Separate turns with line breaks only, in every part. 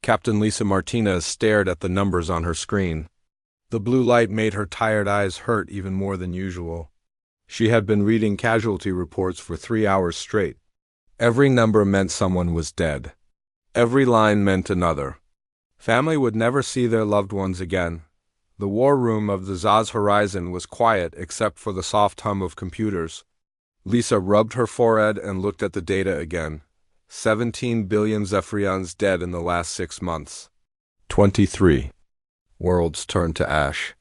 Captain Lisa Martinez stared at the numbers on her screen. The blue light made her tired eyes hurt even more than usual. She had been reading casualty reports for 3 hours straight. Every number meant someone was dead. Every line meant another. Family would never see their loved ones again. The war room of the Zaz horizon was quiet except for the soft hum of computers. Lisa rubbed her forehead and looked at the data again. 17 billion Zephyrians dead in the last 6 months. 23 worlds turned to ash.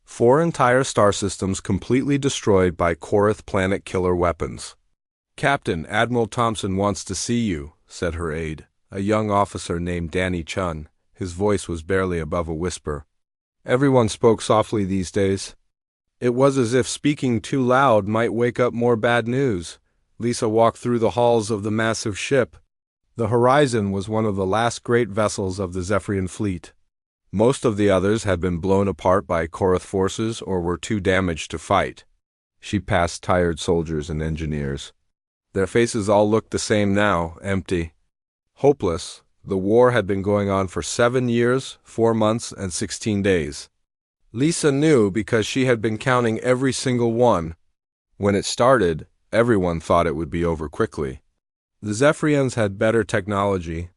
4 entire star systems completely destroyed by Korath planet killer weapons. Captain, Admiral Thompson wants to see you, said her aide, a young officer named Danny Chun. His voice was barely above a whisper. Everyone spoke softly these days. It was as if speaking too loud might wake up more bad news. Lisa walked through the halls of the massive ship. The Horizon was one of the last great vessels of the Zephyrian fleet. Most of the others had been blown apart by Korath forces or were too damaged to fight. She passed tired soldiers and engineers. Their faces all looked the same now, empty. Hopeless. The war had been going on for 7 years, 4 months, and 16 days. Lisa knew because she had been counting every single one. When it started, everyone thought it would be over quickly. The Zephyrians had better technology.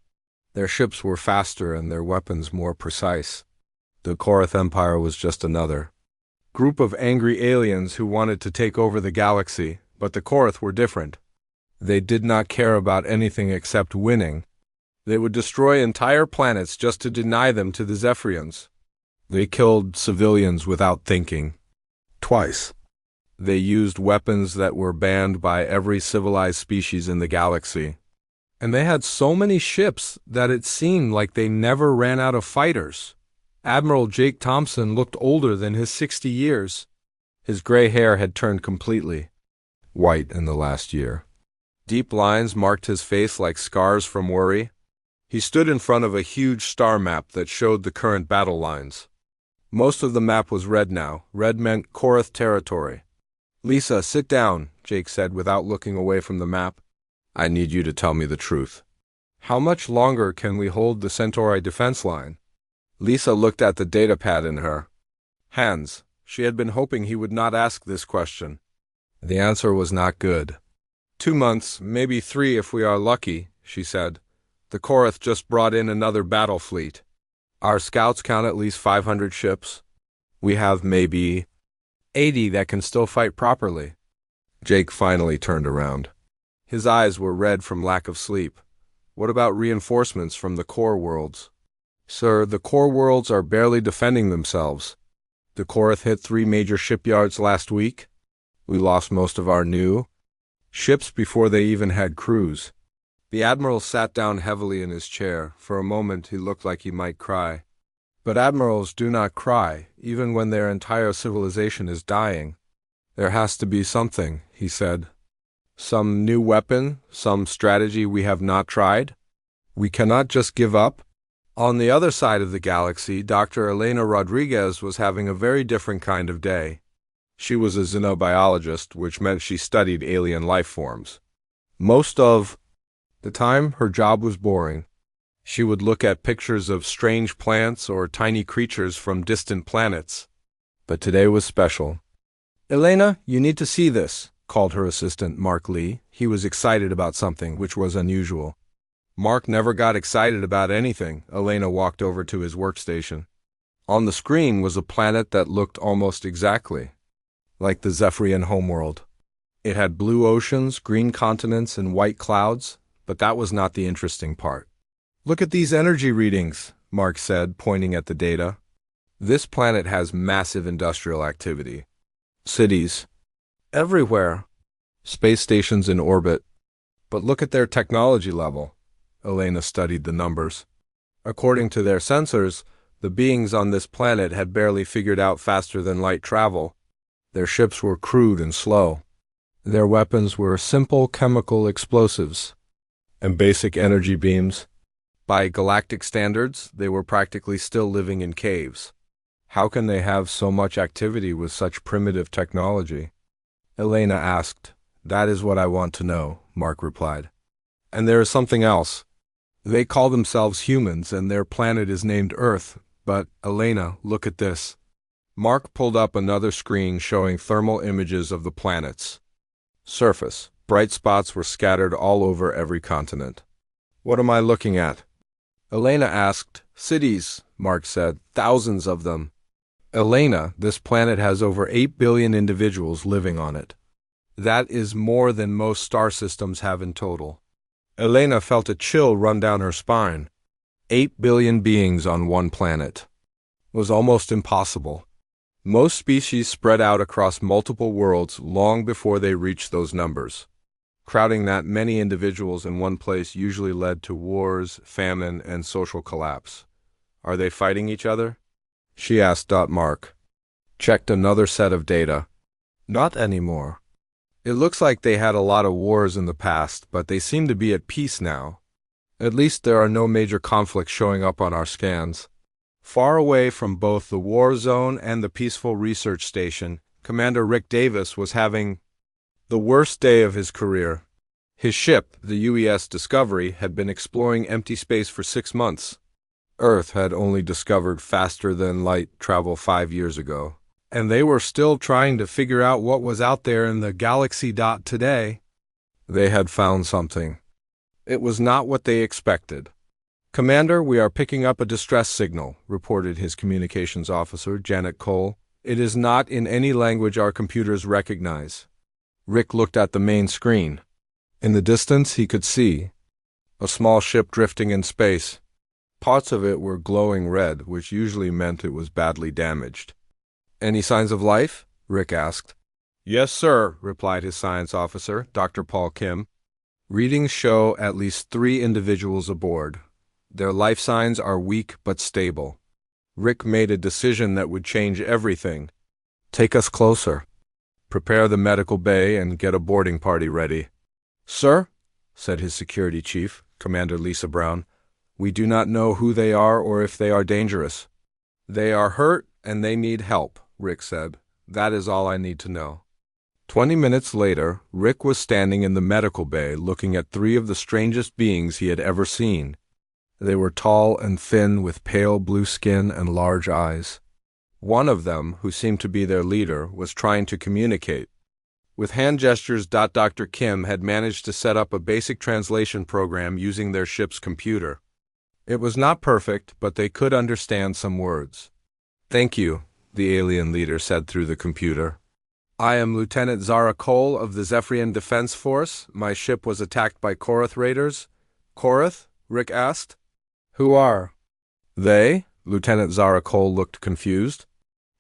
Their ships were faster and their weapons more precise. The Korath Empire was just another group of angry aliens who wanted to take over the galaxy, but the Korath were different. They did not care about anything except winning. They would destroy entire planets just to deny them to the Zephyrians. They killed civilians without thinking. Twice. They used weapons that were banned by every civilized species in the galaxy. And they had so many ships that it seemed like they never ran out of fighters. Admiral Jake Thompson looked older than his 60 years. His gray hair had turned completely white in the last year. Deep lines marked his face like scars from worry. He stood in front of a huge star map that showed the current battle lines. Most of the map was red now. Red meant Korath territory. Lisa, sit down, Jake said without looking away from the map. I need you to tell me the truth. How much longer can we hold the Centauri defense line? Lisa looked at the datapad in her hands. She had been hoping he would not ask this question. The answer was not good. 2 months, maybe 3 if we are lucky, she said. The Korath just brought in another battle fleet. Our scouts count at least 500 ships. We have maybe 80 that can still fight properly. Jake finally turned around. His eyes were red from lack of sleep. What about reinforcements from the core worlds? Sir, the core worlds are barely defending themselves. The Korath hit 3 major shipyards last week. We lost most of our new ships before they even had crews. The Admiral sat down heavily in his chair. For a moment he looked like he might cry. But admirals do not cry, even when their entire civilization is dying. There has to be something, he said. Some new weapon, some strategy we have not tried. We cannot just give up. On the other side of the galaxy, Dr. Elena Rodriguez was having a very different kind of day. She was a xenobiologist, which meant she studied alien life forms. Most of the time, her job was boring. She would look at pictures of strange plants or tiny creatures from distant planets. But today was special. Elena, you need to see this, called her assistant, Mark Lee. He was excited about something, which was unusual. Mark never got excited about anything. Elena walked over to his workstation. On the screen was a planet that looked almost exactly like the Zephyrian homeworld. It had blue oceans, green continents, and white clouds, but that was not the interesting part. Look at these energy readings, Mark said, pointing at the data. This planet has massive industrial activity. Cities everywhere. Space stations in orbit. But look at their technology level. Elena studied the numbers. According to their sensors, the beings on this planet had barely figured out faster than light travel. Their ships were crude and slow. Their weapons were simple chemical explosives and basic energy beams. By galactic standards, they were practically still living in caves. How can they have so much activity with such primitive technology? Elena asked. That is what I want to know, Mark replied. And there is something else. They call themselves humans and their planet is named Earth, but, Elena, look at this. Mark pulled up another screen showing thermal images of the planets. Surface. Bright spots were scattered all over every continent. What am I looking at? Elena asked. Cities, Mark said. Thousands of them. Elena, this planet has over 8 billion individuals living on it. That is more than most star systems have in total. Elena felt a chill run down her spine. 8 billion beings on one planet. It was almost impossible. Most species spread out across multiple worlds long before they reached those numbers. Crowding that many individuals in one place usually led to wars, famine, and social collapse. Are they fighting each other? She asked. Mark checked another set of data. Not anymore. It looks like they had a lot of wars in the past, but they seem to be at peace now. At least there are no major conflicts showing up on our scans. Far away from both the war zone and the peaceful research station, Commander Rick Davis was having the worst day of his career. His ship, the UES Discovery, had been exploring empty space for 6 months. Earth had only discovered faster-than-light travel 5 years ago, and they were still trying to figure out what was out there in the galaxy. Today, they had found something. It was not what they expected. Commander, we are picking up a distress signal, reported his communications officer, Janet Cole. It is not in any language our computers recognize. Rick looked at the main screen. In the distance, he could see a small ship drifting in space. Parts of it were glowing red, which usually meant it was badly damaged. Any signs of life? Rick asked. Yes, sir, replied his science officer, Dr. Paul Kim. Readings show at least 3 individuals aboard. Their life signs are weak but stable. Rick made a decision that would change everything. Take us closer. Prepare the medical bay and get a boarding party ready. Sir, said his security chief, Commander Lisa Brown, we do not know who they are or if they are dangerous. They are hurt and they need help, Rick said. That is all I need to know. 20 minutes later, Rick was standing in the medical bay looking at 3 of the strangest beings he had ever seen. They were tall and thin with pale blue skin and large eyes. One of them, who seemed to be their leader, was trying to communicate. With hand gestures, Dr. Kim had managed to set up a basic translation program using their ship's computer. It was not perfect, but they could understand some words. Thank you, the alien leader said through the computer. I am Lieutenant Zara Cole of the Zephyrian Defense Force. My ship was attacked by Korath raiders. Korath? Rick asked. Who are they? Lieutenant Zara Cole looked confused.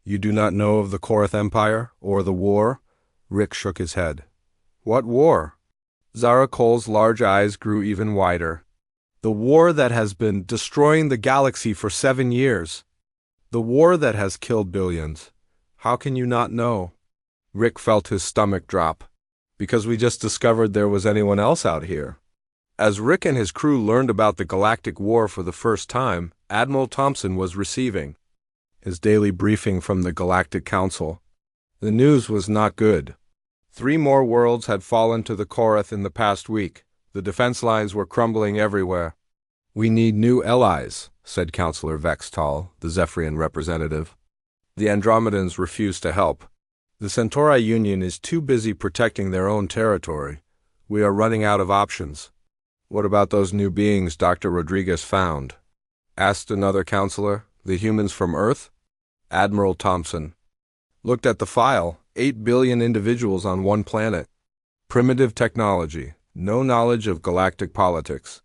You do not know of the Korath Empire or the war? Rick shook his head. What war? Zara Cole's large eyes grew even wider. The war that has been destroying the galaxy for 7 years. The war that has killed billions. How can you not know? Rick felt his stomach drop. Because we just discovered there was anyone else out here. As Rick and his crew learned about the Galactic War for the first time, Admiral Thompson was receiving his daily briefing from the Galactic Council. The news was not good. 3 more worlds had fallen to the Korath in the past week. The defense lines were crumbling everywhere. We need new allies, said Counselor Vextal, the Zephyrian representative. The Andromedans refused to help. The Centauri Union is too busy protecting their own territory. We are running out of options. What about those new beings Dr. Rodriguez found? Asked another counselor. The humans from Earth? Admiral Thompson looked at the file. 8 billion individuals on one planet. Primitive technology. No knowledge of galactic politics.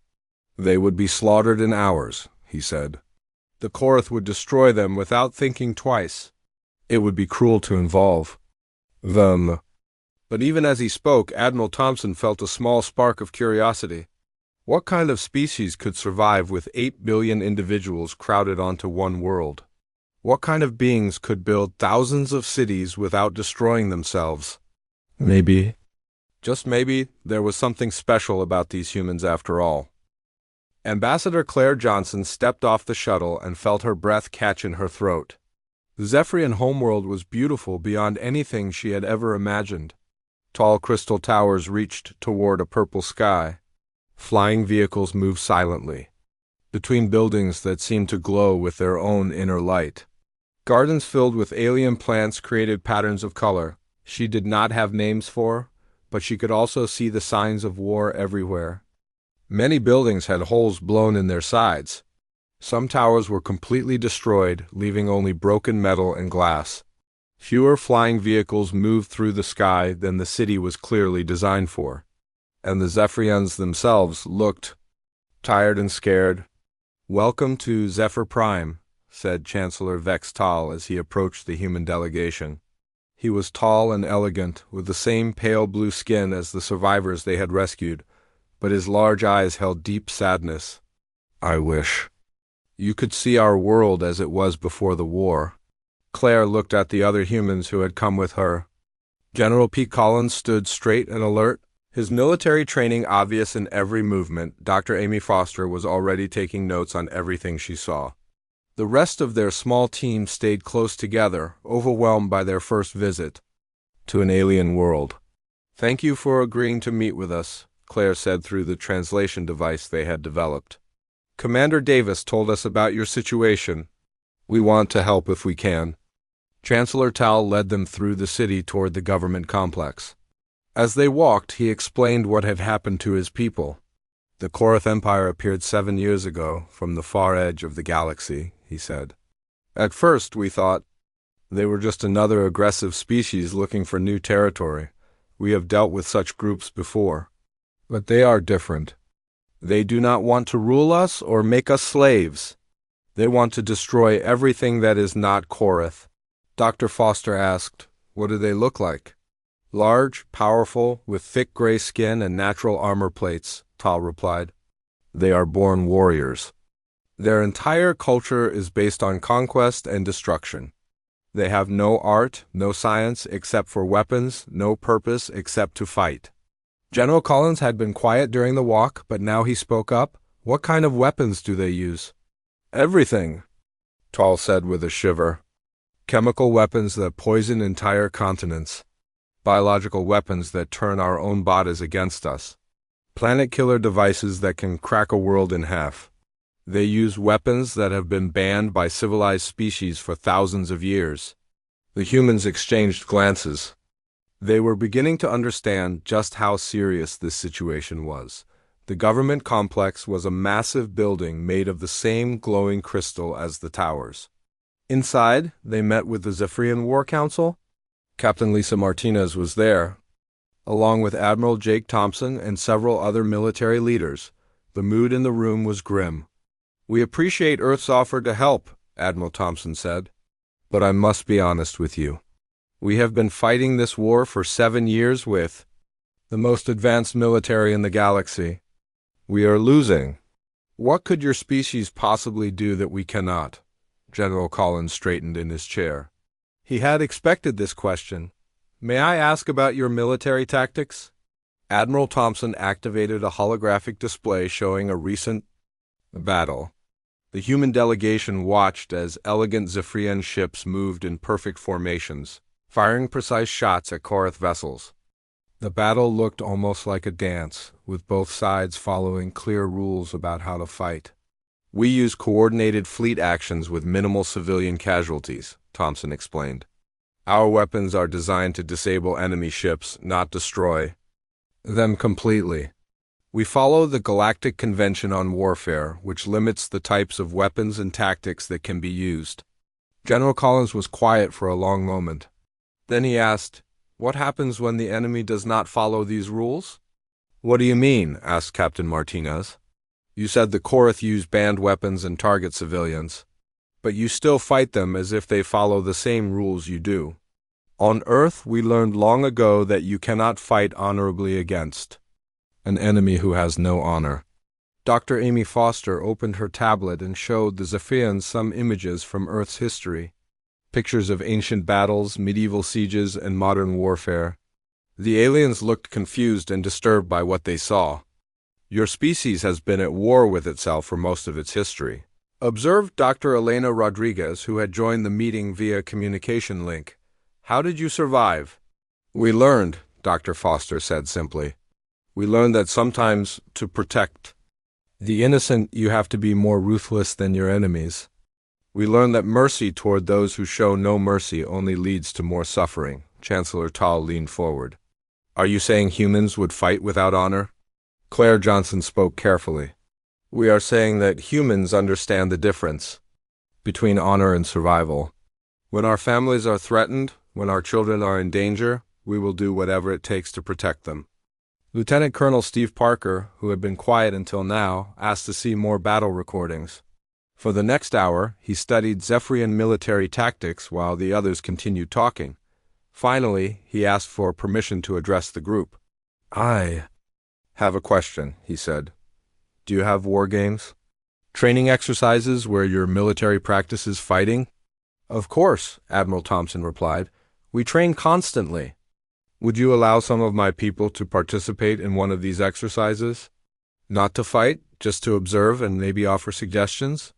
They would be slaughtered in hours, he said. The Korath would destroy them without thinking twice. It would be cruel to involve them. But even as he spoke, Admiral Thompson felt a small spark of curiosity. What kind of species could survive with 8 billion individuals crowded onto one world? What kind of beings could build thousands of cities without destroying themselves? Maybe, just maybe, there was something special about these humans after all. Ambassador Claire Johnson stepped off the shuttle and felt her breath catch in her throat. The Zephyrian homeworld was beautiful beyond anything she had ever imagined. Tall crystal towers reached toward a purple sky. Flying vehicles moved silently. between buildings that seemed to glow with their own inner light. Gardens filled with alien plants created patterns of color she did not have names for, but she could also see the signs of war everywhere. Many buildings had holes blown in their sides. Some towers were completely destroyed, leaving only broken metal and glass. Fewer flying vehicles moved through the sky than the city was clearly designed for. And the Zephyrians themselves looked tired and scared. "Welcome to Zephyr Prime," said Chancellor Vex Tal as he approached the human delegation. He was tall and elegant, with the same pale blue skin as the survivors they had rescued, but his large eyes held deep sadness. "I wish you could see our world as it was before the war." Claire looked at the other humans who had come with her. General P. Collins stood straight and alert, his military training obvious in every movement. Dr. Amy Foster was already taking notes on everything she saw. The rest of their small team stayed close together, overwhelmed by their first visit to an alien world. "Thank you for agreeing to meet with us," Claire said through the translation device they had developed. "Commander Davis told us about your situation. We want to help if we can." Chancellor Tal led them through the city toward the government complex. As they walked, he explained what had happened to his people. "The Korath Empire appeared 7 years ago from the far edge of the galaxy," he said. "At first, we thought they were just another aggressive species looking for new territory. We have dealt with such groups before. But they are different. They do not want to rule us or make us slaves. They want to destroy everything that is not Korath." Dr. Foster asked, "What do they look like?" "Large, powerful, with thick gray skin and natural armor plates," Tal replied. "They are born warriors. Their entire culture is based on conquest and destruction. They have no art, no science except for weapons, no purpose except to fight." General Collins had been quiet during the walk, but now he spoke up. "What kind of weapons do they use?" "Everything," Tal said with a shiver. "Chemical weapons that poison entire continents. Biological weapons that turn our own bodies against us. Planet-killer devices that can crack a world in half. They use weapons that have been banned by civilized species for thousands of years." The humans exchanged glances. They were beginning to understand just how serious this situation was. The government complex was a massive building made of the same glowing crystal as the towers. Inside, they met with the Zephyrian War Council. Captain Lisa Martinez was there, along with Admiral Jake Thompson and several other military leaders. The mood in the room was grim. "We appreciate Earth's offer to help," Admiral Thompson said. "But I must be honest with you. We have been fighting this war for 7 years with the most advanced military in the galaxy. We are losing. What could your species possibly do that we cannot?" General Collins straightened in his chair. He had expected this question. "May I ask about your military tactics?" Admiral Thompson activated a holographic display showing a recent battle. The human delegation watched as elegant Zephyrian ships moved in perfect formations, firing precise shots at Korath vessels. The battle looked almost like a dance, with both sides following clear rules about how to fight. "We use coordinated fleet actions with minimal civilian casualties," Thompson explained. "Our weapons are designed to disable enemy ships, not destroy them completely. We follow the Galactic Convention on Warfare, which limits the types of weapons and tactics that can be used." General Collins was quiet for a long moment. Then he asked, "What happens when the enemy does not follow these rules?" "What do you mean?" asked Captain Martinez. "You said the Korath use banned weapons and target civilians, but you still fight them as if they follow the same rules you do. On Earth, we learned long ago that you cannot fight honorably against an enemy who has no honor." Dr. Amy Foster opened her tablet and showed the Zephyrians some images from Earth's history. Pictures of ancient battles, medieval sieges, and modern warfare. The aliens looked confused and disturbed by what they saw. "Your species has been at war with itself for most of its history," observed Dr. Elena Rodriguez, who had joined the meeting via communication link. "How did you survive?" "We learned," Dr. Foster said simply. "We learned that sometimes to protect The innocent, you have to be more ruthless than your enemies. We learn that mercy toward those who show no mercy only leads to more suffering. Chancellor Tal leaned forward. Are you saying humans would fight without honor? Claire Johnson spoke carefully. We are saying that humans understand the difference between honor and survival. When our families are threatened, when our children are in danger, we will do whatever it takes to protect them. Lieutenant Colonel Steve Parker, who had been quiet until now, asked to see more battle recordings. For the next hour, he studied Zephyrian military tactics while the others continued talking. Finally, he asked for permission to address the group. I have a question, he said. Do you have war games? Training exercises where your military practices fighting? Of course, Admiral Thompson replied. We train constantly. Would you allow some of my people to participate in one of these exercises? Not to fight, just to observe and maybe offer suggestions?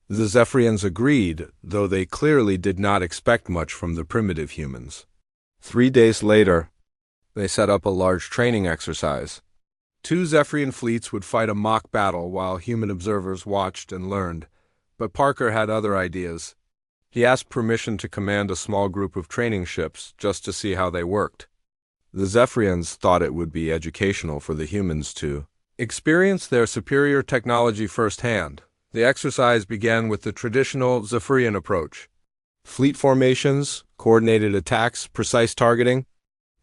The Zephyrians agreed, though they clearly did not expect much from the primitive humans. 3 days later, they set up a large training exercise. 2 Zephyrian fleets would fight a mock battle while human observers watched and learned, but Parker had other ideas. He asked permission to command a small group of training ships just to see how they worked. The Zephyrians thought it would be educational for the humans to experience their superior technology firsthand. The exercise began with the traditional Zephyrian approach. Fleet formations, coordinated attacks, precise targeting.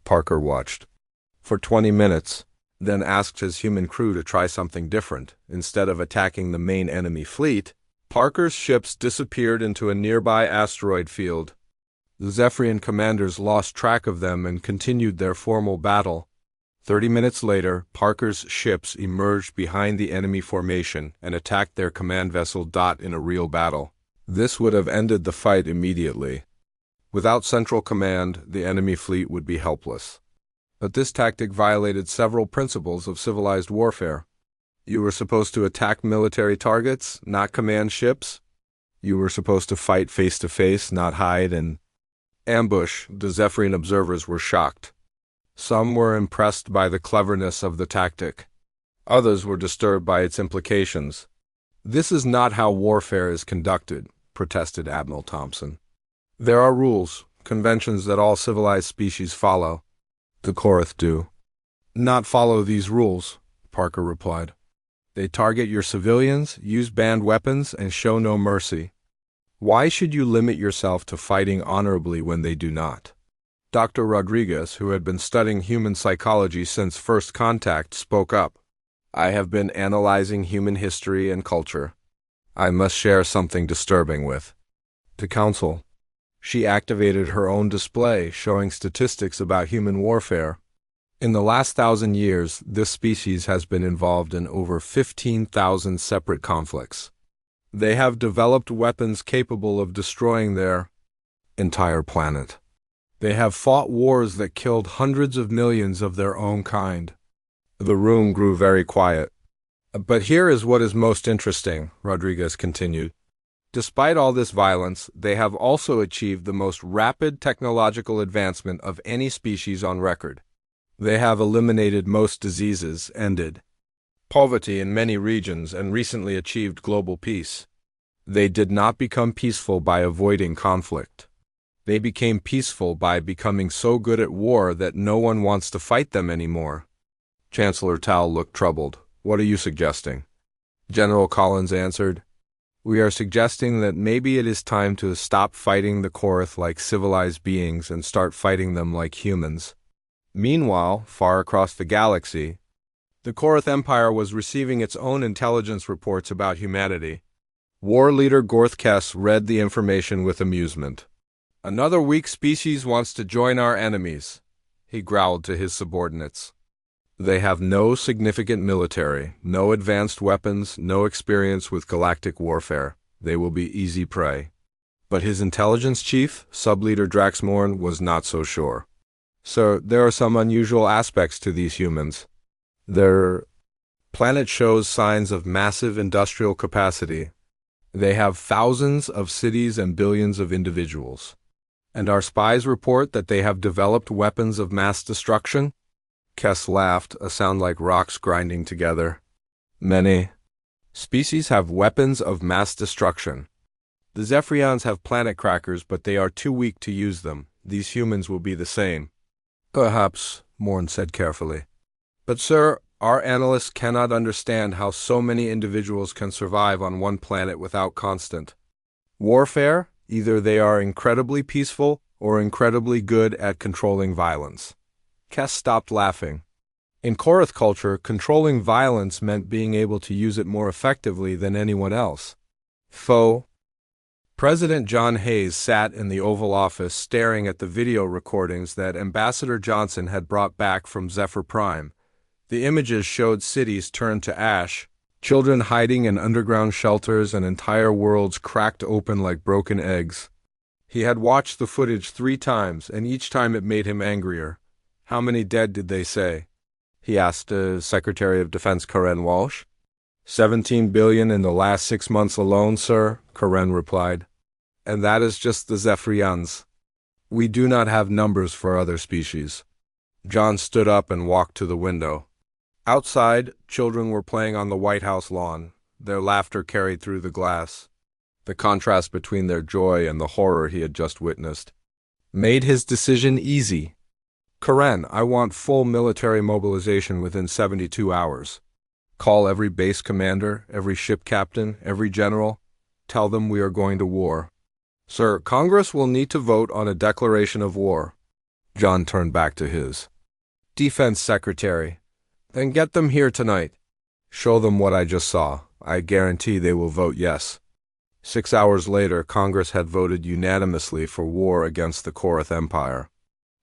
Parker watched for 20 minutes, then asked his human crew to try something different. Instead of attacking the main enemy fleet, Parker's ships disappeared into a nearby asteroid field. The Zephyrian commanders lost track of them and continued their formal battle. 30 minutes later, Parker's ships emerged behind the enemy formation and attacked their command vessel Dot in a real battle. This would have ended the fight immediately. Without central command, the enemy fleet would be helpless. But this tactic violated several principles of civilized warfare. You were supposed to attack military targets, not command ships. You were supposed to fight face-to-face, not hide and ambush. The Zephyrian observers were shocked. Some were impressed by the cleverness of the tactic. Others were disturbed by its implications. This is not how warfare is conducted, protested Admiral Thompson. There are rules, conventions that all civilized species follow. The Korath do not follow these rules, Parker replied. They target your civilians, use banned weapons, and show no mercy. Why should you limit yourself to fighting honorably when they do not? Dr. Rodriguez, who had been studying human psychology since first contact, spoke up. I have been analyzing human history and culture. I must share something disturbing with the Council. She activated her own display, showing statistics about human warfare. In the last 1,000 years, this species has been involved in over 15,000 separate conflicts. They have developed weapons capable of destroying their entire planet. They have fought wars that killed hundreds of millions of their own kind. The room grew very quiet. But here is what is most interesting, Rodriguez continued. Despite all this violence, they have also achieved the most rapid technological advancement of any species on record. They have eliminated most diseases, ended poverty in many regions, and recently achieved global peace. They did not become peaceful by avoiding conflict. They became peaceful by becoming so good at war that no one wants to fight them anymore. Chancellor Tal looked troubled. What are you suggesting? General Collins answered. We are suggesting that maybe it is time to stop fighting the Korath like civilized beings and start fighting them like humans. Meanwhile, far across the galaxy, the Korath Empire was receiving its own intelligence reports about humanity. War leader Gorth Kess read the information with amusement. Another weak species wants to join our enemies, he growled to his subordinates. They have no significant military, no advanced weapons, no experience with galactic warfare. They will be easy prey. But his intelligence chief, Subleader Draxmorn, was not so sure. So there are some unusual aspects to these humans. Their planet shows signs of massive industrial capacity. They have thousands of cities and billions of individuals. And our spies report that they have developed weapons of mass destruction? Kess laughed, a sound like rocks grinding together. Many. Species have weapons of mass destruction. The Zephyrians have planet crackers, but they are too weak to use them. These humans will be the same. Perhaps, Morn said carefully. But sir, our analysts cannot understand how so many individuals can survive on one planet without constant warfare. Either they are incredibly peaceful or incredibly good at controlling violence. Kes stopped laughing. In Korath culture, controlling violence meant being able to use it more effectively than anyone else. President John Hayes sat in the Oval Office staring at the video recordings that Ambassador Johnson had brought back from Zephyr Prime. The images showed cities turned to ash, children hiding in underground shelters, and entire worlds cracked open like broken eggs. He had watched the footage 3 times, and each time it made him angrier. How many dead did they say? He asked Secretary of Defense Karen Walsh. 17 billion in the last 6 months alone, sir, Karen replied. And that is just the Zephyrians. We do not have numbers for other species. John stood up and walked to the window. Outside, children were playing on the White House lawn. Their laughter carried through the glass. The contrast between their joy and the horror he had just witnessed made his decision easy. Karen, I want full military mobilization within 72 hours. Call every base commander, every ship captain, every general. Tell them we are going to war. Sir, Congress will need to vote on a declaration of war. John turned back to his defense secretary. Then get them here tonight. Show them what I just saw. I guarantee they will vote yes. 6 hours later, Congress had voted unanimously for war against the Korath Empire.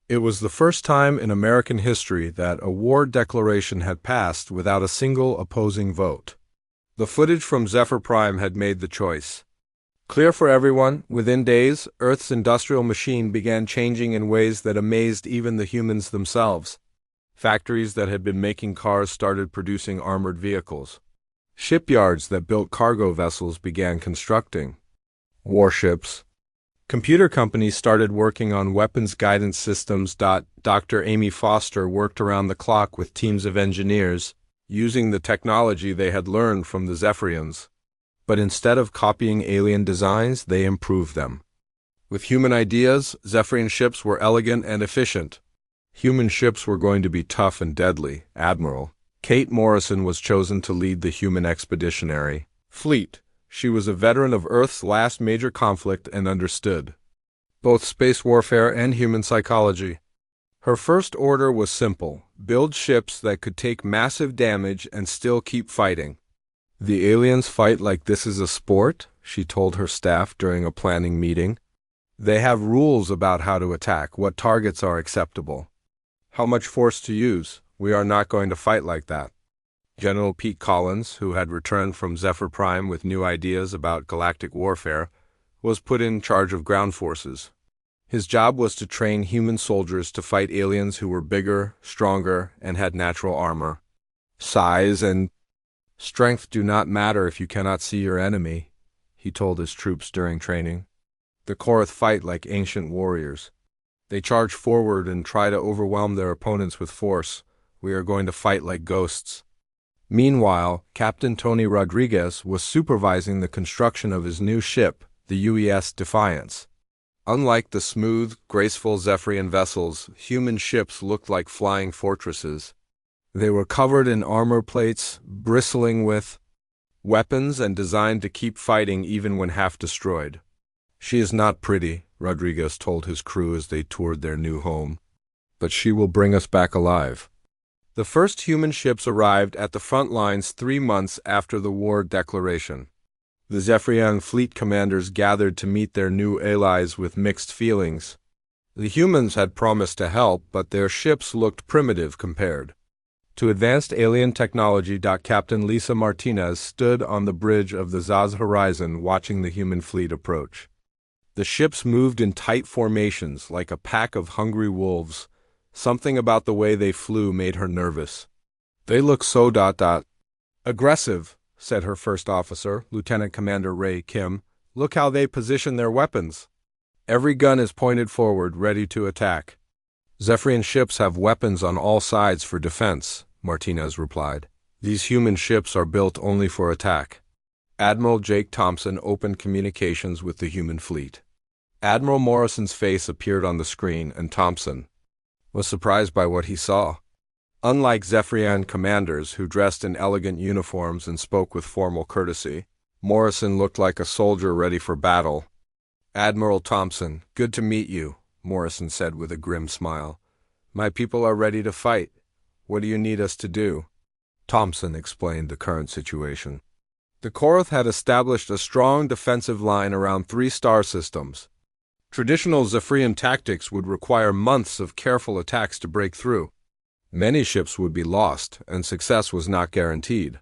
It was the first time in American history that a war declaration had passed without a single opposing vote. The footage from Zephyr Prime had made the choice. Clear for everyone, within days, Earth's industrial machine began changing in ways that amazed even the humans themselves. Factories that had been making cars started producing armored vehicles. Shipyards that built cargo vessels began constructing warships. Computer companies started working on weapons guidance systems. Dr. Amy Foster worked around the clock with teams of engineers, using the technology they had learned from the Zephyrians. But instead of copying alien designs, they improved them. With human ideas, Zephyrian ships were elegant and efficient. Human ships were going to be tough and deadly. Admiral Kate Morrison was chosen to lead the human expeditionary fleet. She was a veteran of Earth's last major conflict and understood both space warfare and human psychology. Her first order was simple: build ships that could take massive damage and still keep fighting. The aliens fight like this is a sport, she told her staff during a planning meeting. They have rules about how to attack, what targets are acceptable, how much force to use. We are not going to fight like that. General Pete Collins, who had returned from Zephyr Prime with new ideas about galactic warfare, was put in charge of ground forces. His job was to train human soldiers to fight aliens who were bigger, stronger, and had natural armor. Size and strength do not matter if you cannot see your enemy, he told his troops during training. The Korath fight like ancient warriors. They charge forward and try to overwhelm their opponents with force. We are going to fight like ghosts. Meanwhile, Captain Tony Rodriguez was supervising the construction of his new ship, the UES Defiance. Unlike the smooth, graceful Zephyrian vessels, human ships looked like flying fortresses. They were covered in armor plates, bristling with weapons, and designed to keep fighting even when half destroyed. She is not pretty, Rodriguez told his crew as they toured their new home, but she will bring us back alive. The first human ships arrived at the front lines 3 months after the war declaration. The Zephyrian fleet commanders gathered to meet their new allies with mixed feelings. The humans had promised to help, but their ships looked primitive compared to advanced alien technology. Captain Lisa Martinez stood on the bridge of the Zaz horizon watching the human fleet approach. The ships moved in tight formations like a pack of hungry wolves. Something about the way they flew made her nervous. They look so aggressive, said her first officer, Lieutenant Commander Ray Kim. Look how they position their weapons. Every gun is pointed forward, ready to attack. Zephyrian ships have weapons on all sides for defense, Martinez replied. These human ships are built only for attack. Admiral Jake Thompson opened communications with the human fleet. Admiral Morrison's face appeared on the screen, and Thompson was surprised by what he saw. Unlike Zephyrian commanders who dressed in elegant uniforms and spoke with formal courtesy, Morrison looked like a soldier ready for battle. "Admiral Thompson, good to meet you," Morrison said with a grim smile. "My people are ready to fight. What do you need us to do?" Thompson explained the current situation. The Korath had established a strong defensive line around 3 star systems. Traditional Zephyrian tactics would require months of careful attacks to break through. Many ships would be lost, and success was not guaranteed.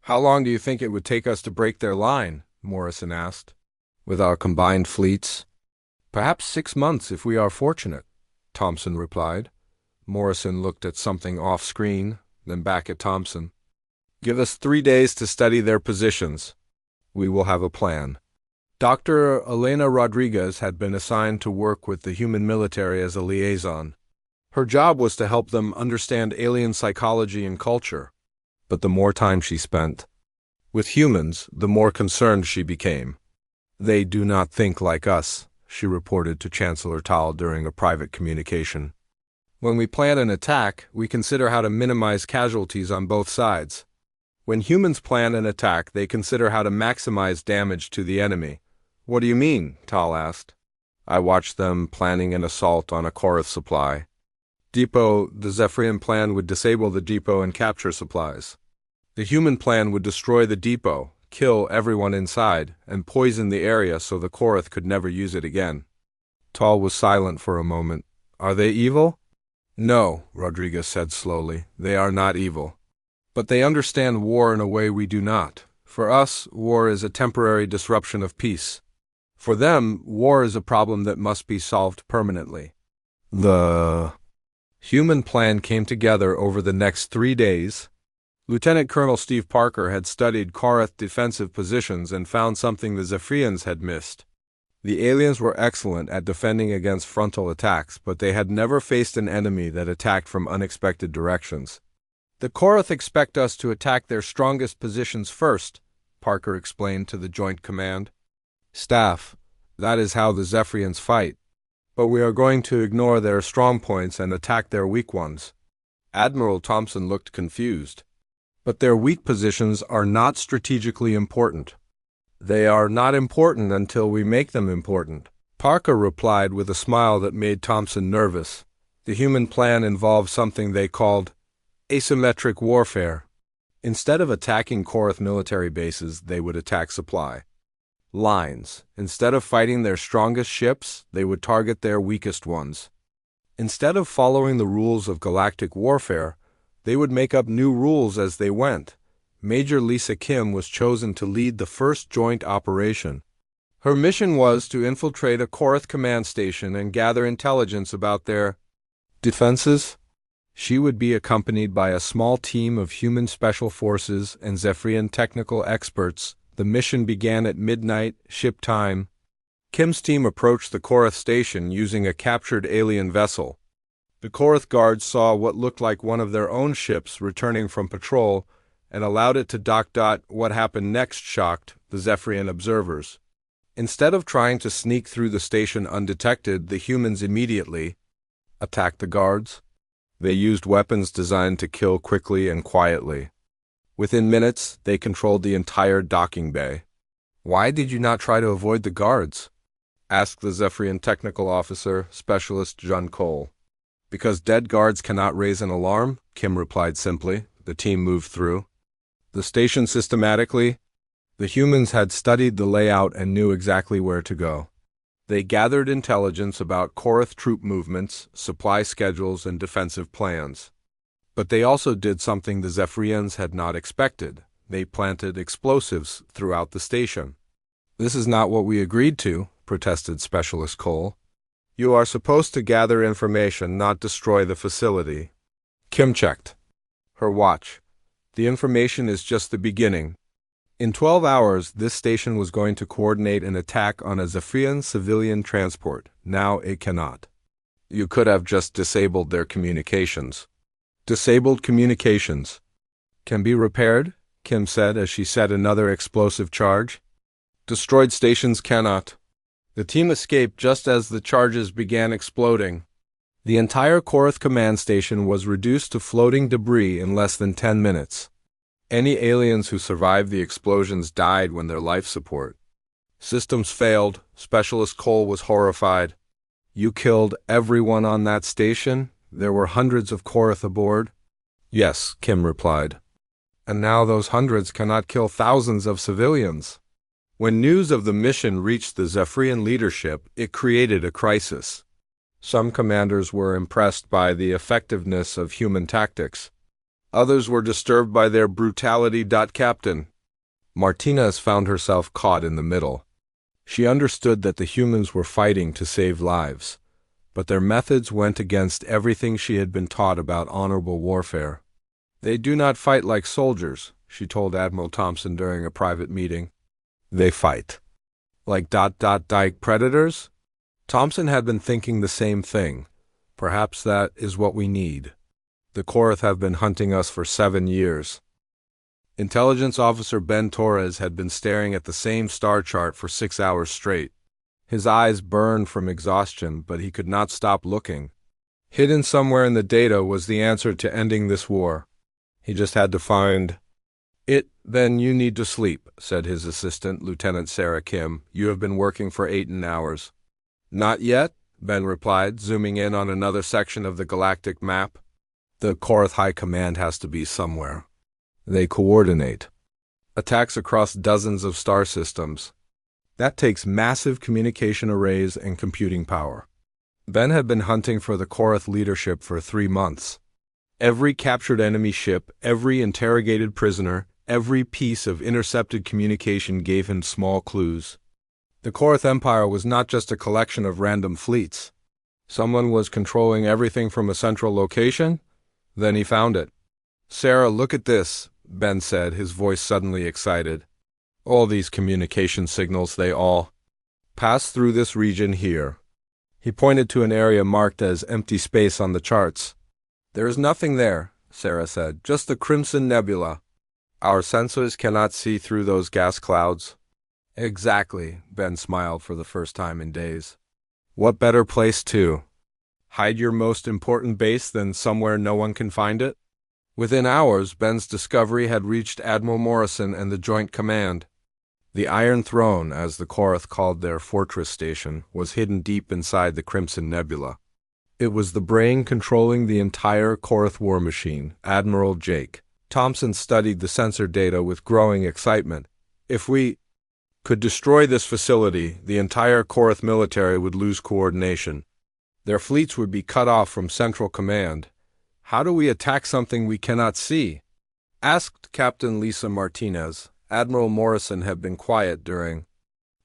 "How long do you think it would take us to break their line?" Morrison asked. "With our combined fleets?" "Perhaps 6 months if we are fortunate," Thompson replied. Morrison looked at something off-screen, then back at Thompson. "Give us 3 days to study their positions. We will have a plan." Dr. Elena Rodriguez had been assigned to work with the human military as a liaison. Her job was to help them understand alien psychology and culture. But the more time she spent with humans, the more concerned she became. "They do not think like us," she reported to Chancellor Tal during a private communication. "When we plan an attack, we consider how to minimize casualties on both sides. When humans plan an attack, they consider how to maximize damage to the enemy." "What do you mean?" Tal asked. "I watched them planning an assault on a Korath supply depot. The Zephyrian plan would disable the depot and capture supplies. The human plan would destroy the depot, kill everyone inside, and poison the area so the Korath could never use it again." Tal was silent for a moment. "Are they evil?" "No," Rodriguez said slowly. "They are not evil. But they understand war in a way we do not. For us, war is a temporary disruption of peace. For them, war is a problem that must be solved permanently." The human plan came together over the next 3 days. Lieutenant Colonel Steve Parker had studied Korath defensive positions and found something the Zephyrians had missed. The aliens were excellent at defending against frontal attacks, but they had never faced an enemy that attacked from unexpected directions. "The Korath expect us to attack their strongest positions first," Parker explained to the Joint Command Staff. "That is how the Zephyrians fight. But we are going to ignore their strong points and attack their weak ones." Admiral Thompson looked confused. "But their weak positions are not strategically important." "They are not important until we make them important," Parker replied with a smile that made Thompson nervous. The human plan involved something they called asymmetric warfare. Instead of attacking Korath military bases, they would attack supply lines. Instead of fighting their strongest ships, they would target their weakest ones. Instead of following the rules of galactic warfare, they would make up new rules as they went. Major Lisa Kim was chosen to lead the first joint operation. Her mission was to infiltrate a Korath command station and gather intelligence about their defenses. She would be accompanied by a small team of human special forces and Zephyrian technical experts. The mission began at midnight, ship time. Kim's team approached the Korath station using a captured alien vessel. The Korath guards saw what looked like one of their own ships returning from patrol and allowed it to dock. What happened next shocked the Zephyrian observers. Instead of trying to sneak through the station undetected, the humans immediately attacked the guards. They used weapons designed to kill quickly and quietly. Within minutes, they controlled the entire docking bay. "Why did you not try to avoid the guards?" asked the Zephyrian technical officer, Specialist John Cole. "Because dead guards cannot raise an alarm," Kim replied simply. The team moved through the station systematically. The humans had studied the layout and knew exactly where to go. They gathered intelligence about Korath troop movements, supply schedules, and defensive plans. But they also did something the Zephyrians had not expected. They planted explosives throughout the station. "This is not what we agreed to," protested Specialist Cole. "You are supposed to gather information, not destroy the facility." Kim checked her watch. "The information is just the beginning. In 12 hours, this station was going to coordinate an attack on a Zephyrian civilian transport. Now it cannot. You could have just disabled their communications." "Disabled communications can be repaired," Kim said as she set another explosive charge. Destroyed stations cannot. The team escaped just as the charges began exploding. The entire Korath command station was reduced to floating debris in less than 10 minutes. Any aliens who survived the explosions died when their life support systems failed. Specialist Cole was horrified. You killed everyone on that station? There were hundreds of Korath aboard? Yes, Kim replied. And now those hundreds cannot kill thousands of civilians. When news of the mission reached the Zephyrian leadership, it created a crisis. Some commanders were impressed by the effectiveness of human tactics. Others were disturbed by their brutality. Captain Martinez found herself caught in the middle. She understood that the humans were fighting to save lives, but their methods went against everything she had been taught about honorable warfare. They do not fight like soldiers, she told Admiral Thompson during a private meeting. They fight like ... predators? Thompson had been thinking the same thing. Perhaps that is what we need. The Korath have been hunting us for 7 years. Intelligence Officer Ben Torres had been staring at the same star chart for 6 hours straight. His eyes burned from exhaustion, but he could not stop looking. Hidden somewhere in the data was the answer to ending this war. He just had to find it. Then you need to sleep, said his assistant, Lieutenant Sarah Kim. You have been working for 8 hours. Not yet, Ben replied, zooming in on another section of the galactic map. The Korath High Command has to be somewhere. They coordinate attacks across dozens of star systems. That takes massive communication arrays and computing power. Ben had been hunting for the Korath leadership for 3 months. Every captured enemy ship, every interrogated prisoner, every piece of intercepted communication gave him small clues. The Korath Empire was not just a collection of random fleets. Someone was controlling everything from a central location. Then he found it. Sarah, look at this, Ben said, his voice suddenly excited. All these communication signals, they all pass through this region here. He pointed to an area marked as empty space on the charts. There is nothing there, Sarah said, just the Crimson Nebula. Our sensors cannot see through those gas clouds. Exactly, Ben smiled for the first time in days. What better place to hide your most important base than somewhere no one can find it? Within hours, Ben's discovery had reached Admiral Morrison and the Joint Command. The Iron Throne, as the Korath called their fortress station, was hidden deep inside the Crimson Nebula. It was the brain controlling the entire Korath war machine, Admiral Jake. Thompson studied the sensor data with growing excitement. If we could destroy this facility, the entire Korath military would lose coordination. Their fleets would be cut off from Central Command. How do we attack something we cannot see? Asked Captain Lisa Martinez. Admiral Morrison had been quiet during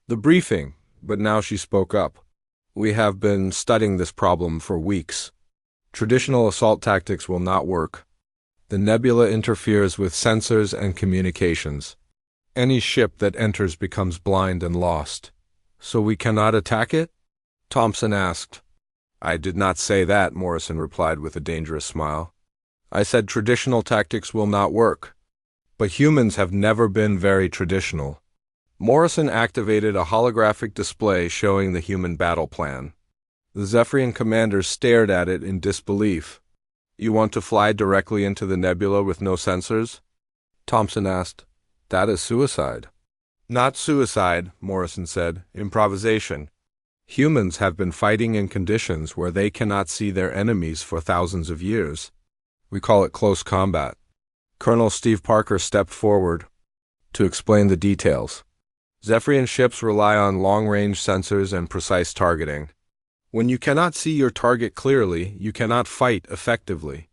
the briefing, but now she spoke up. We have been studying this problem for weeks. Traditional assault tactics will not work. The nebula interferes with sensors and communications. Any ship that enters becomes blind and lost. So we cannot attack it? Thompson asked. I did not say that, Morrison replied with a dangerous smile. I said traditional tactics will not work. But humans have never been very traditional. Morrison activated a holographic display showing the human battle plan. The Zephyrian commanders stared at it in disbelief. You want to fly directly into the nebula with no sensors? Thompson asked. That is suicide. Not suicide, Morrison said. Improvisation. Humans have been fighting in conditions where they cannot see their enemies for thousands of years. We call it close combat. Colonel Steve Parker stepped forward to explain the details. Zephyrian ships rely on long-range sensors and precise targeting. When you cannot see your target clearly, you cannot fight effectively.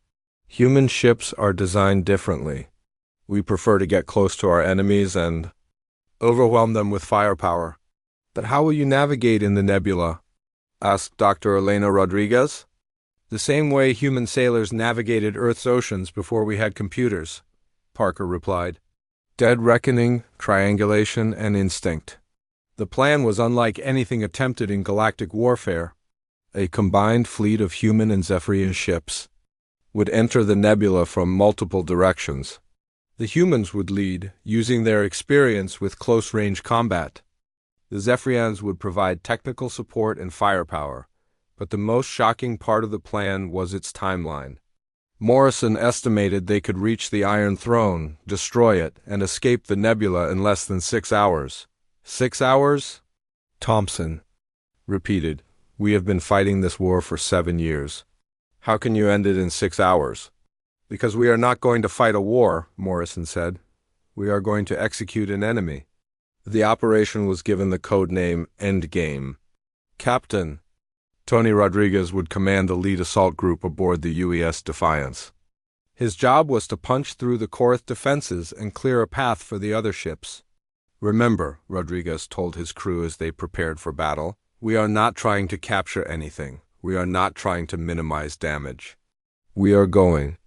Human ships are designed differently. We prefer to get close to our enemies and overwhelm them with firepower. But how will you navigate in the nebula? Asked Dr. Elena Rodriguez. The same way human sailors navigated Earth's oceans before we had computers, Parker replied. Dead reckoning, triangulation, and instinct. The plan was unlike anything attempted in galactic warfare. A combined fleet of human and Zephyrian ships would enter the nebula from multiple directions. The humans would lead, using their experience with close-range combat. The Zephyrians would provide technical support and firepower, but the most shocking part of the plan was its timeline. Morrison estimated they could reach the Iron Throne, destroy it, and escape the nebula in less than 6 hours. 6 hours? Thompson repeated. We have been fighting this war for 7 years. How can you end it in 6 hours? Because we are not going to fight a war, Morrison said. We are going to execute an enemy. The operation was given the code name Endgame. Captain Tony Rodriguez would command the lead assault group aboard the UES Defiance. His job was to punch through the Korath defenses and clear a path for the other ships. Remember, Rodriguez told his crew as they prepared for battle, we are not trying to capture anything. We are not trying to minimize damage. We are going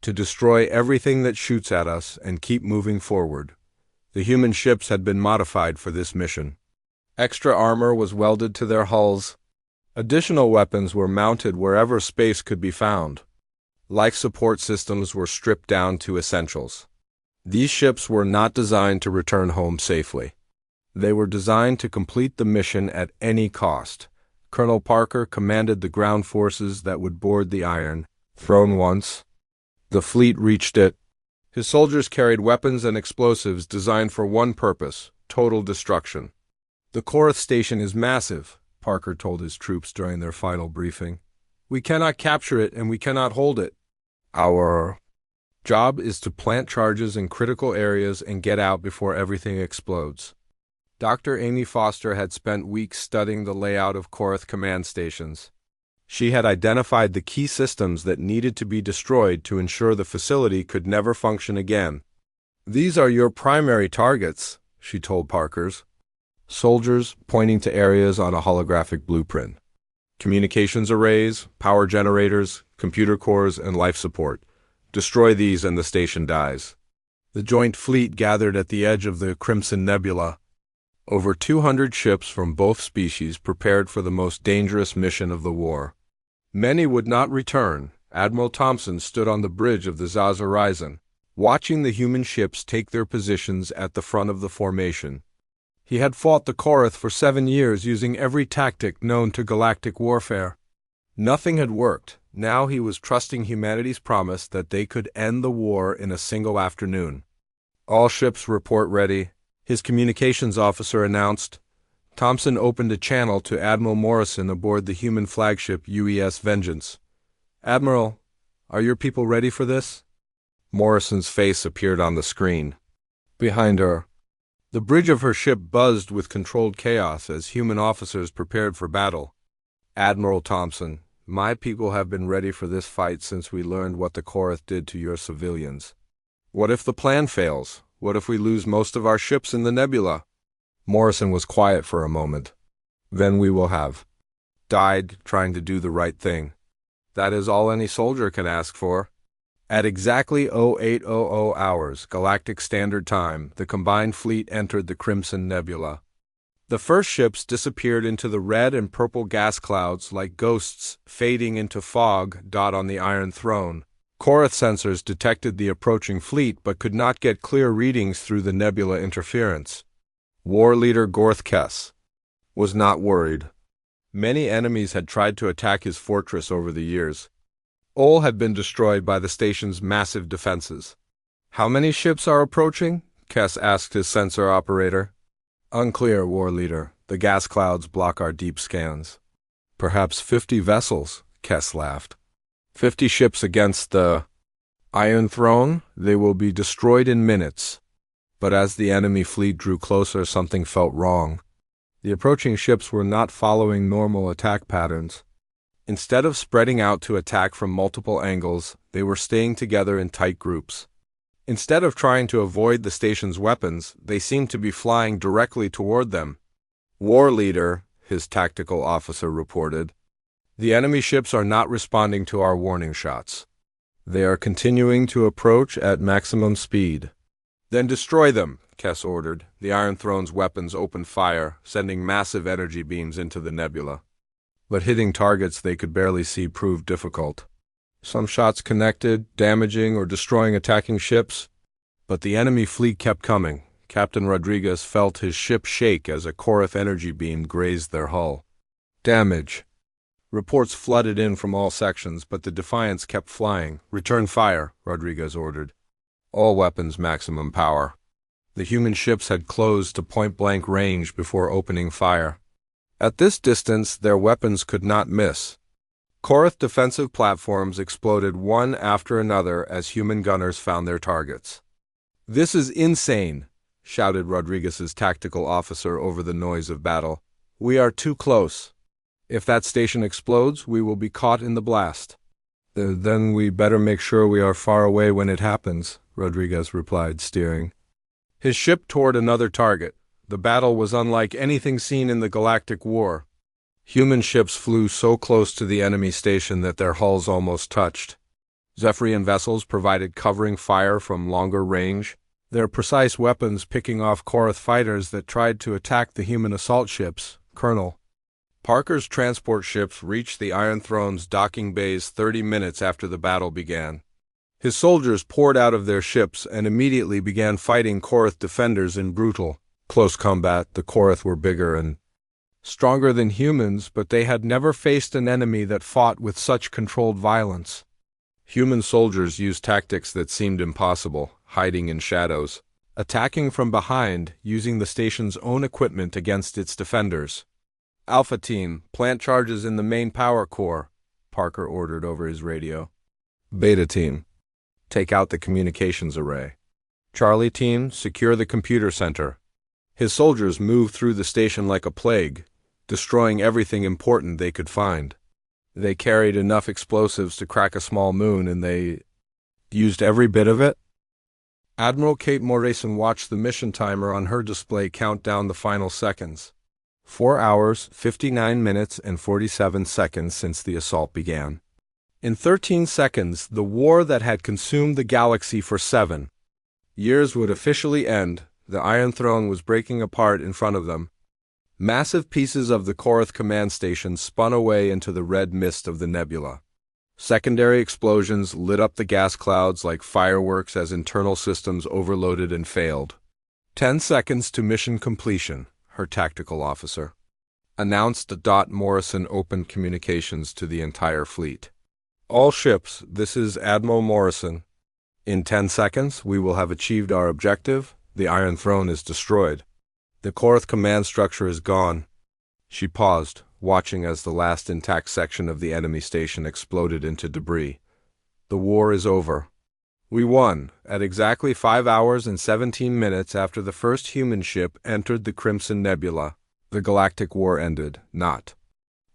to destroy everything that shoots at us and keep moving forward. The human ships had been modified for this mission. Extra armor was welded to their hulls. Additional weapons were mounted wherever space could be found. Life support systems were stripped down to essentials. These ships were not designed to return home safely. They were designed to complete the mission at any cost. Colonel Parker commanded the ground forces that would board the Iron Throne once the fleet reached it. His soldiers carried weapons and explosives designed for one purpose: total destruction. The Korath station is massive, Parker told his troops during their final briefing. We cannot capture it and we cannot hold it. Our job is to plant charges in critical areas and get out before everything explodes. Dr. Amy Foster had spent weeks studying the layout of Korath command stations. She had identified the key systems that needed to be destroyed to ensure the facility could never function again. These are your primary targets, she told Parkers. Soldiers, pointing to areas on a holographic blueprint. Communications arrays, power generators, computer cores, and life support. Destroy these and the station dies. The joint fleet gathered at the edge of the Crimson Nebula. Over 200 ships from both species prepared for the most dangerous mission of the war. Many would not return. Admiral Thompson stood on the bridge of the Zaz Horizon, watching the human ships take their positions at the front of the formation. He had fought the Korath for 7 years using every tactic known to galactic warfare. Nothing had worked. Now he was trusting humanity's promise that they could end the war in a single afternoon. All ships report ready, his communications officer announced. Thompson opened a channel to Admiral Morrison aboard the human flagship UES Vengeance. Admiral, are your people ready for this? Morrison's face appeared on the screen. Behind her, the bridge of her ship buzzed with controlled chaos as human officers prepared for battle. Admiral Thompson, my people have been ready for this fight since we learned what the Korath did to your civilians. What if the plan fails? What if we lose most of our ships in the nebula? Morrison was quiet for a moment. Then we will have died trying to do the right thing. That is all any soldier can ask for. At exactly 0800 hours, Galactic Standard Time, the combined fleet entered the Crimson Nebula. The first ships disappeared into the red and purple gas clouds like ghosts fading into fog dot on the Iron Throne. Korath sensors detected the approaching fleet but could not get clear readings through the nebula interference. War leader Gorth Kess was not worried. Many enemies had tried to attack his fortress over the years. All had been destroyed by the station's massive defenses. How many ships are approaching? Kess asked his sensor operator. Unclear, War Leader. The gas clouds block our deep scans. Perhaps 50 vessels, Kess laughed. 50 ships against the Iron Throne? They will be destroyed in minutes. But as the enemy fleet drew closer, something felt wrong. The approaching ships were not following normal attack patterns. Instead of spreading out to attack from multiple angles, they were staying together in tight groups. Instead of trying to avoid the station's weapons, they seemed to be flying directly toward them. War Leader, his tactical officer reported, the enemy ships are not responding to our warning shots. They are continuing to approach at maximum speed. Then destroy them, Kess ordered. The Iron Throne's weapons opened fire, sending massive energy beams into the nebula. But hitting targets they could barely see proved difficult. Some shots connected, damaging or destroying attacking ships. But the enemy fleet kept coming. Captain Rodriguez felt his ship shake as a Korath energy beam grazed their hull. Damage. Reports flooded in from all sections, but the Defiance kept flying. Return fire, Rodriguez ordered. All weapons maximum power. The human ships had closed to point-blank range before opening fire. At this distance, their weapons could not miss. Korath defensive platforms exploded one after another as human gunners found their targets. "This is insane," shouted Rodriguez's tactical officer over the noise of battle. "We are too close. If that station explodes, we will be caught in the blast." Then we better make sure we are far away when it happens," Rodriguez replied, steering. His ship toward another target. The battle was unlike anything seen in the Galactic War. Human ships flew so close to the enemy station that their hulls almost touched. Zephyrian vessels provided covering fire from longer range, their precise weapons picking off Korath fighters that tried to attack the human assault ships. Colonel Parker's transport ships reached the Iron Throne's docking bays 30 minutes after the battle began. His soldiers poured out of their ships and immediately began fighting Korath defenders in brutal, close combat. The Korath were bigger and stronger than humans, but they had never faced an enemy that fought with such controlled violence. Human soldiers used tactics that seemed impossible, hiding in shadows, attacking from behind, using the station's own equipment against its defenders. "Alpha Team, plant charges in the main power core," Parker ordered over his radio. "Beta Team, take out the communications array. Charlie Team, secure the computer center." His soldiers moved through the station like a plague, destroying everything important they could find. They carried enough explosives to crack a small moon, and they used every bit of it. Admiral Kate Morrison watched the mission timer on her display count down the final seconds. 4 hours, 59 minutes, and 47 seconds since the assault began. In 13 seconds, the war that had consumed the galaxy for 7 years would officially end. The Iron Throne was breaking apart in front of them. Massive pieces of the Korath command station spun away into the red mist of the nebula. Secondary explosions lit up the gas clouds like fireworks as internal systems overloaded and failed. 10 seconds to mission completion, her tactical officer announced. Morrison opened communications to the entire fleet. "All ships, this is Admiral Morrison. In 10 seconds, we will have achieved our objective. The Iron Throne is destroyed. The Korath command structure is gone." She paused, watching as the last intact section of the enemy station exploded into debris. "The war is over. We won." At exactly 5 hours and 17 minutes after the first human ship entered the Crimson Nebula, the Galactic War ended, not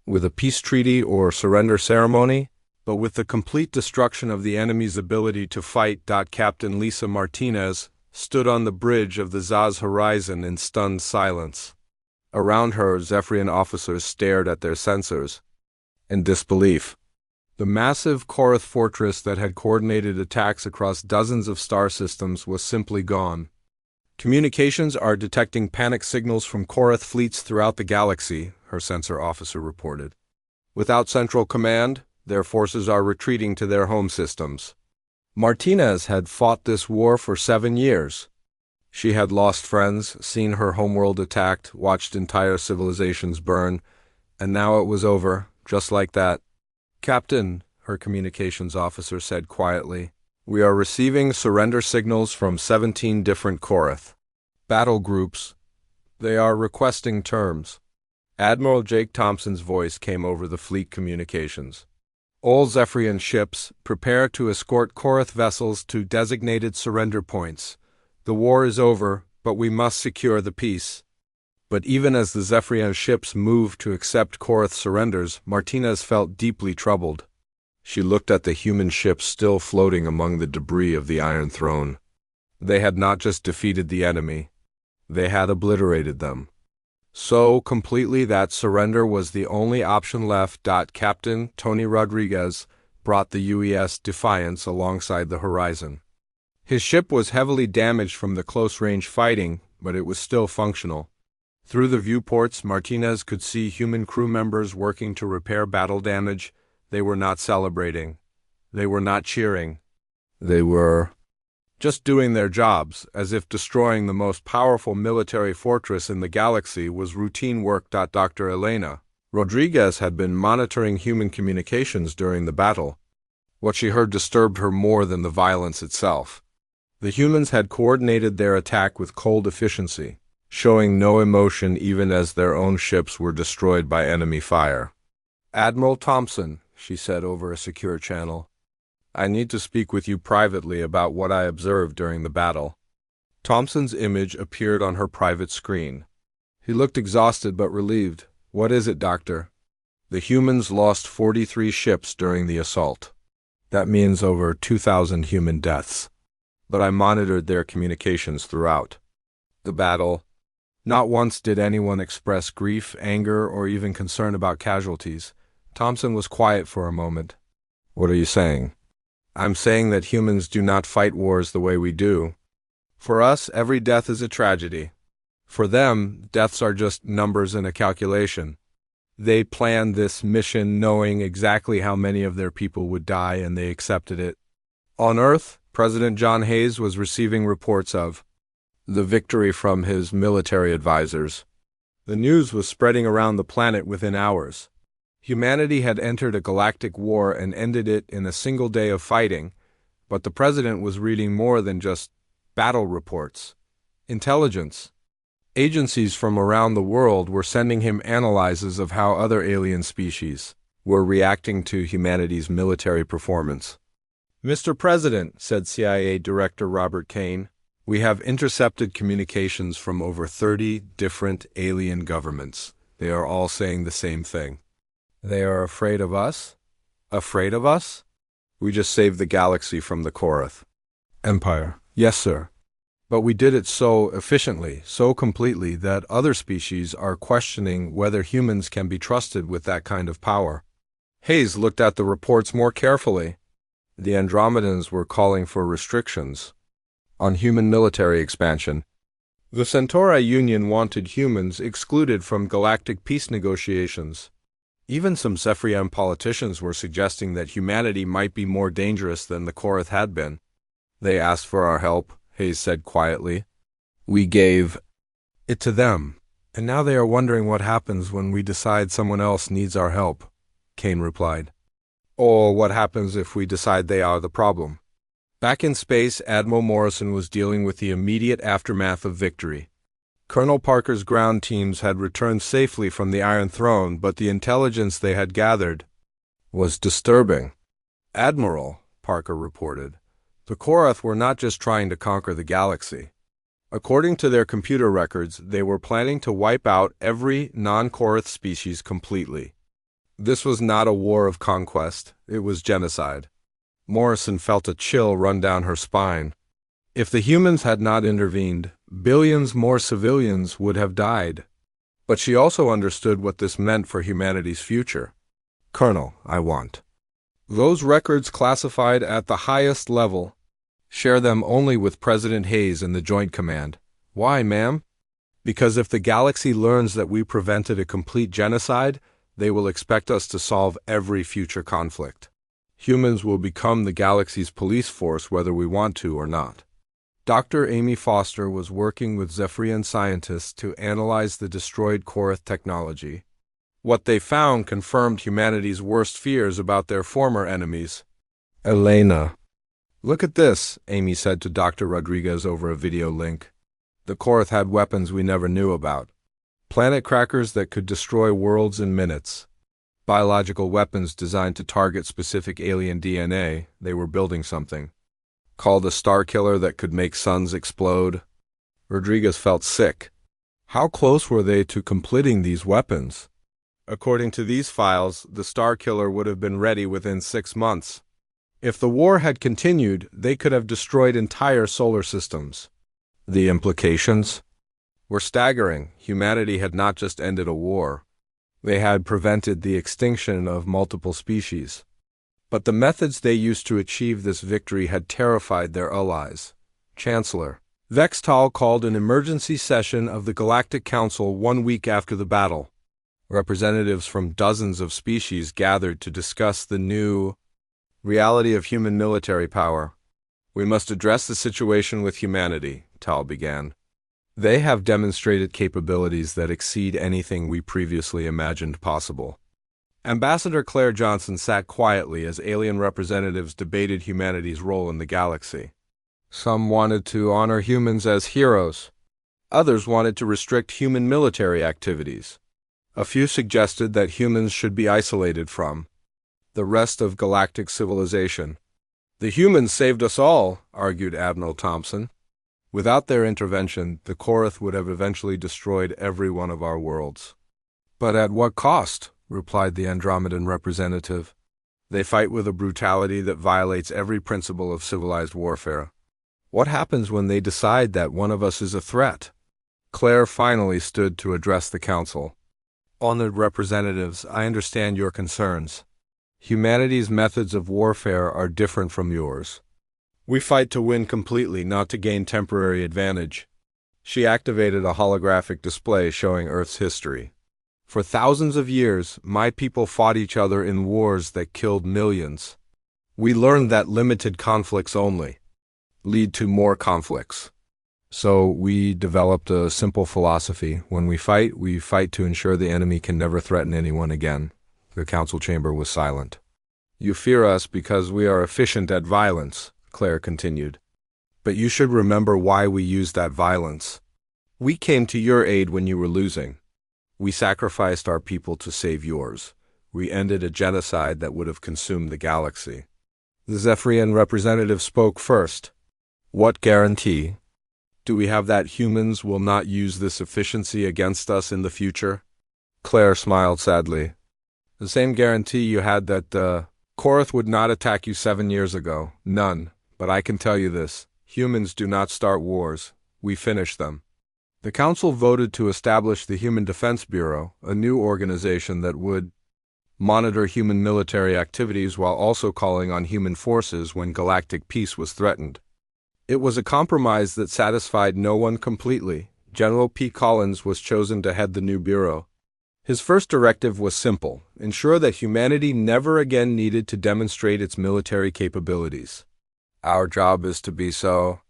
with a peace treaty or surrender ceremony, but with the complete destruction of the enemy's ability to fight. Captain Lisa Martinez stood on the bridge of the Zaz horizon in stunned silence. Around her, Zephyrian officers stared at their sensors in disbelief. The massive Korath fortress that had coordinated attacks across dozens of star systems was simply gone. "Communications are detecting panic signals from Korath fleets throughout the galaxy," her sensor officer reported. "Without central command, their forces are retreating to their home systems." Martinez had fought this war for 7 years. She had lost friends, seen her homeworld attacked, watched entire civilizations burn, and now it was over, just like that. "Captain," her communications officer said quietly, "we are receiving surrender signals from 17 different Korath battle groups. They are requesting terms." Admiral Jake Thompson's voice came over the fleet communications. "All Zephyrian ships, prepare to escort Korath vessels to designated surrender points. The war is over, but we must secure the peace." But even as the Zephyrian ships moved to accept Korath surrenders, Martinez felt deeply troubled. She looked at the human ships still floating among the debris of the Iron Throne. They had not just defeated the enemy, they had obliterated them. So completely that surrender was the only option left. Captain Tony Rodriguez brought the UES Defiance alongside the horizon. His ship was heavily damaged from the close-range fighting, but it was still functional. Through the viewports, Martinez could see human crew members working to repair battle damage. They were not celebrating. They were not cheering. They were just doing their jobs, as if destroying the most powerful military fortress in the galaxy was routine work. Dr. Elena Rodriguez had been monitoring human communications during the battle. What she heard disturbed her more than the violence itself. The humans had coordinated their attack with cold efficiency, showing no emotion even as their own ships were destroyed by enemy fire. "Admiral Thompson," she said over a secure channel, "I need to speak with you privately about what I observed during the battle." Thompson's image appeared on her private screen. He looked exhausted but relieved. "What is it, Doctor?" "The humans lost 43 ships during the assault. That means over 2,000 human deaths. But I monitored their communications throughout the battle. Not once did anyone express grief, anger, or even concern about casualties." Thompson was quiet for a moment. "What are you saying?" "I'm saying that humans do not fight wars the way we do. For us, every death is a tragedy. For them, deaths are just numbers in a calculation. They planned this mission knowing exactly how many of their people would die, and they accepted it. On Earth, President John Hayes was receiving reports of the victory from his military advisors. The news was spreading around the planet within hours. Humanity had entered a galactic war and ended it in a single day of fighting, but the president was reading more than just battle reports. Intelligence agencies from around the world were sending him analyses of how other alien species were reacting to humanity's military performance. "Mr. President," said CIA Director Robert Kane, "we have intercepted communications from over 30 different alien governments. They are all saying the same thing. They are afraid of us? Afraid of us? We just saved the galaxy from the Korath Empire." "Yes, sir. But we did it so efficiently, so completely, that other species are questioning whether humans can be trusted with that kind of power." Hayes looked at the reports more carefully. The Andromedans were calling for restrictions on human military expansion. The Centauri Union wanted humans excluded from galactic peace negotiations. Even some Zephyrian politicians were suggesting that humanity might be more dangerous than the Korath had been. "They asked for our help," Hayes said quietly. "We gave it to them, and now they are wondering what happens when we decide someone else needs our help," Kane replied. "Or what happens if we decide they are the problem." Back in space, Admiral Morrison was dealing with the immediate aftermath of victory. Colonel Parker's ground teams had returned safely from the Iron Throne, but the intelligence they had gathered was disturbing. "Admiral," Parker reported, "the Korath were not just trying to conquer the galaxy. According to their computer records, they were planning to wipe out every non-Korath species completely. This was not a war of conquest, it was genocide." Morrison felt a chill run down her spine. If the humans had not intervened, billions more civilians would have died. But she also understood what this meant for humanity's future. "Colonel, I want those records classified at the highest level. Share them only with President Hayes and the Joint Command." "Why, ma'am?" "Because if the galaxy learns that we prevented a complete genocide, they will expect us to solve every future conflict. Humans will become the galaxy's police force whether we want to or not." Dr. Amy Foster was working with Zephyrian scientists to analyze the destroyed Korath technology. What they found confirmed humanity's worst fears about their former enemies. "Elena, look at this," Amy said to Dr. Rodriguez over a video link. "The Korath had weapons we never knew about. Planet crackers that could destroy worlds in minutes. Biological weapons designed to target specific alien DNA. They were building something called a star killer that could make suns explode." Rodriguez felt sick. How close were they to completing these weapons? According to these files, the star killer would have been ready within 6 months. If the war had continued, they could have destroyed entire solar systems. The implications were staggering. Humanity had not just ended a war. They had prevented the extinction of multiple species. But the methods they used to achieve this victory had terrified their allies. Chancellor Vextal called an emergency session of the Galactic Council 1 week after the battle. Representatives from dozens of species gathered to discuss the new reality of human military power. We must address the situation with humanity, Tal began. They have demonstrated capabilities that exceed anything we previously imagined possible. Ambassador Claire Johnson sat quietly as alien representatives debated humanity's role in the galaxy. Some wanted to honor humans as heroes. Others wanted to restrict human military activities. A few suggested that humans should be isolated from the rest of galactic civilization. The humans saved us all, argued Admiral Thompson. Without their intervention, the Korath would have eventually destroyed every one of our worlds. But at what cost? Replied the Andromedan representative. They fight with a brutality that violates every principle of civilized warfare. What happens when they decide that one of us is a threat? Claire finally stood to address the council. Honored representatives, I understand your concerns. Humanity's methods of warfare are different from yours. We fight to win completely, not to gain temporary advantage. She activated a holographic display showing Earth's history. For thousands of years, my people fought each other in wars that killed millions. We learned that limited conflicts only lead to more conflicts. So we developed a simple philosophy. When we fight to ensure the enemy can never threaten anyone again. The council chamber was silent. You fear us because we are efficient at violence, Claire continued. But you should remember why we used that violence. We came to your aid when you were losing. We sacrificed our people to save yours. We ended a genocide that would have consumed the galaxy. The Zephyrian representative spoke first. What guarantee do we have that humans will not use this efficiency against us in the future? Claire smiled sadly. The same guarantee you had that Korath would not attack you 7 years ago. None. But I can tell you this. Humans do not start wars. We finish them. The Council voted to establish the Human Defense Bureau, a new organization that would monitor human military activities while also calling on human forces when galactic peace was threatened. It was a compromise that satisfied no one completely. General P. Collins was chosen to head the new bureau. His first directive was simple: ensure that humanity never again needed to demonstrate its military capabilities. Our job is to be so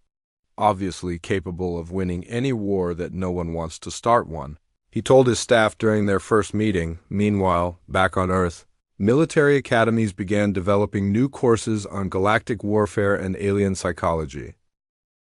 obviously capable of winning any war that no one wants to start one, he told his staff during their first meeting. Meanwhile, back on Earth, military academies began developing new courses on galactic warfare and alien psychology.